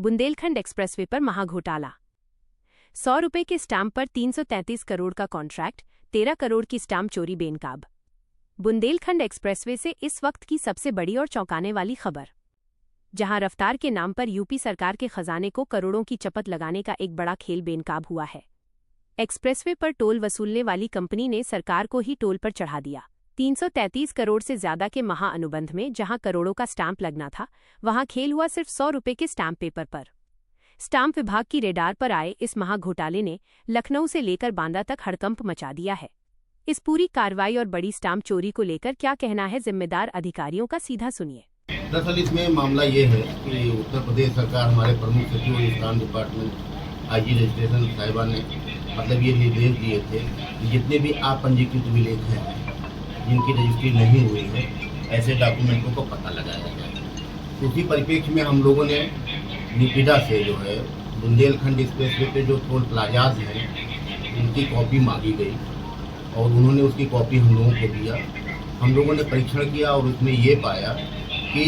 Bundelkhand expressway पर महाघोटाला। 100 रुपये के स्टैंप पर 333 करोड़ का कॉन्ट्रैक्ट, 13 करोड़ की स्टैंप चोरी बेनकाब। बुंदेलखंड एक्सप्रेसवे से इस वक्त की सबसे बड़ी और चौंकाने वाली खबर, जहां रफ्तार के नाम पर यूपी सरकार के खजाने को करोड़ों की चपत लगाने का एक बड़ा खेल बेनकाब हुआ है। एक्सप्रेसवे पर टोल वसूलने वाली कंपनी ने सरकार को ही टोल पर चढ़ा दिया। 333 करोड़ से ज्यादा के महाअनुबंध में जहां करोड़ों का स्टैंप लगना था, वहां खेल हुआ सिर्फ 100 रुपये के स्टैंप पेपर पर। स्टाम्प विभाग की रेडार पर आए इस महाघोटाले ने लखनऊ से लेकर बांदा तक हड़कंप मचा दिया है। इस पूरी कार्रवाई और बड़ी स्टाम्प चोरी को लेकर क्या कहना है जिम्मेदार अधिकारियों का, सीधा सुनिए। दरअसल इसमें मामला ये है कि उत्तर प्रदेश सरकार, हमारे प्रमुख सचिव और स्टाम्प डिपार्टमेंट आईजी रजिस्ट्रेशन साहिबा ने मतलब ये निर्देश दिए थे कि जितने भी अपंजीकृत विलेख हैं जिनकी रजिस्ट्री नहीं हुई है, ऐसे डॉक्यूमेंटों को पता लगाया जाए। उसी परिप्रेक्ष्य में हम लोगों ने यूपीडा से जो है बुंदेलखंड एक्सप्रेसवे पे जो टोल प्लाजाज हैं उनकी कॉपी मांगी गई और उन्होंने उसकी कॉपी हम लोगों को दिया। हम लोगों ने परीक्षण किया और उसमें ये पाया कि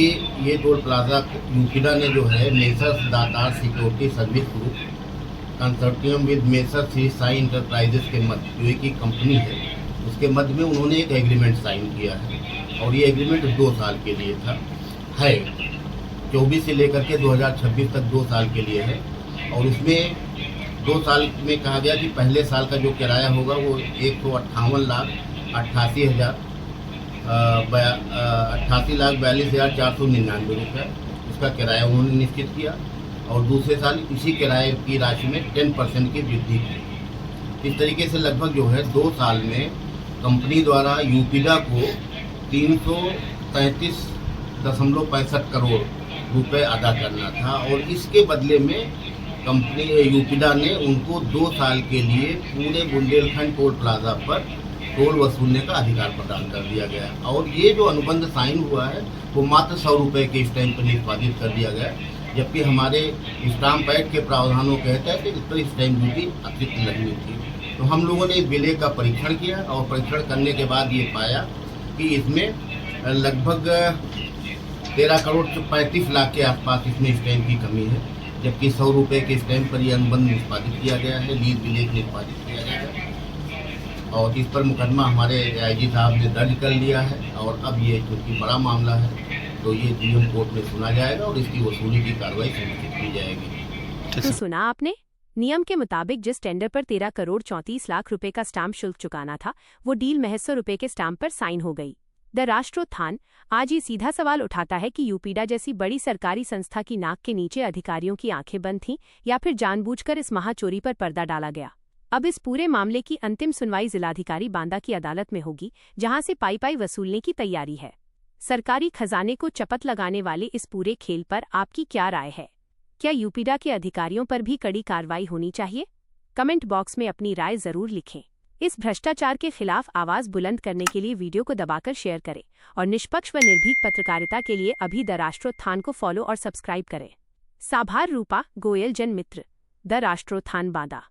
ये टोल प्लाजा यूपीडा ने जो है messrs Datar security service group consortium with messrs Shri Sai enterprises के मध्य, जो एक कंपनी है, उसके मध्य में उन्होंने एक एग्रीमेंट साइन किया है और ये एग्रीमेंट 2 साल के लिए था है 24 से लेकर के 2026 तक 2 साल के लिए है। और उसमें 2 साल में कहा गया कि पहले साल का जो किराया होगा वो 88,42,499 रुपये उसका किराया उन्होंने निश्चित किया और दूसरे साल इसी किराए की राशि में 10% की वृद्धि की। इस तरीके से लगभग जो है 2 साल में कंपनी द्वारा यूपीडा को 333.65 करोड़ रुपए अदा करना था और इसके बदले में कंपनी यूपीडा ने उनको 2 साल के लिए पूरे बुंदेलखंड टोल प्लाजा पर टोल वसूलने का अधिकार प्रदान कर दिया गया। और ये जो अनुबंध साइन हुआ है वो मात्र 100 रुपये के स्टैंप पर निष्पादित कर दिया गया, जबकि हमारे स्टाम्प एक्ट के प्रावधानों कहता है कि इस पर स्टैंप ड्यूटी अतिरिक्त लगनी थी। तो हम लोगों ने इस विलेख का परीक्षण किया और परीक्षण करने के बाद ये पाया कि इसमें लगभग 13 करोड़ 35 लाख के आसपास इसमें स्टैंप की कमी है, जबकि 100 रुपये के स्टैंप पर यह अनुबंध निष्पादित किया गया है, लीज विलेख निष्पादित किया गया है और इस पर मुकदमा हमारे आईजी साहब ने दर्ज कर लिया है। और अब ये चूँकि बड़ा मामला है तो ये नियम कोर्ट में सुना जाएगा और इसकी वसूली की कार्रवाई सुनिश्चित की जाएगी। तो सुना आपने, नियम के मुताबिक जिस टेंडर पर 13 करोड़ 34 लाख रुपए का स्टाम्प शुल्क चुकाना था, वो डील महज 100 रुपये के स्टाम्प पर साइन हो गई। द राष्ट्रोत्थान आज ये सीधा सवाल उठाता है कि यूपीडा जैसी बड़ी सरकारी संस्था की नाक के नीचे अधिकारियों की आंखें बंद थीं या फिर जानबूझकर इस महाचोरी पर पर्दा डाला गया। अब इस पूरे मामले की अंतिम सुनवाई जिलाधिकारी बांदा की अदालत में होगी, जहां से पाई वसूलने की तैयारी है। सरकारी खजाने को चपत लगाने वाले इस पूरे खेल पर आपकी क्या राय है? क्या यूपीडा के अधिकारियों पर भी कड़ी कार्रवाई होनी चाहिए? कमेंट बॉक्स में अपनी राय जरूर लिखें। इस भ्रष्टाचार के खिलाफ आवाज बुलंद करने के लिए वीडियो को दबाकर शेयर करें और निष्पक्ष व निर्भीक पत्रकारिता के लिए अभी द राष्ट्रोत्थान को फॉलो और सब्सक्राइब करें। साभार रूपा गोयल जन मित्र, द राष्ट्रोत्थान बांदा।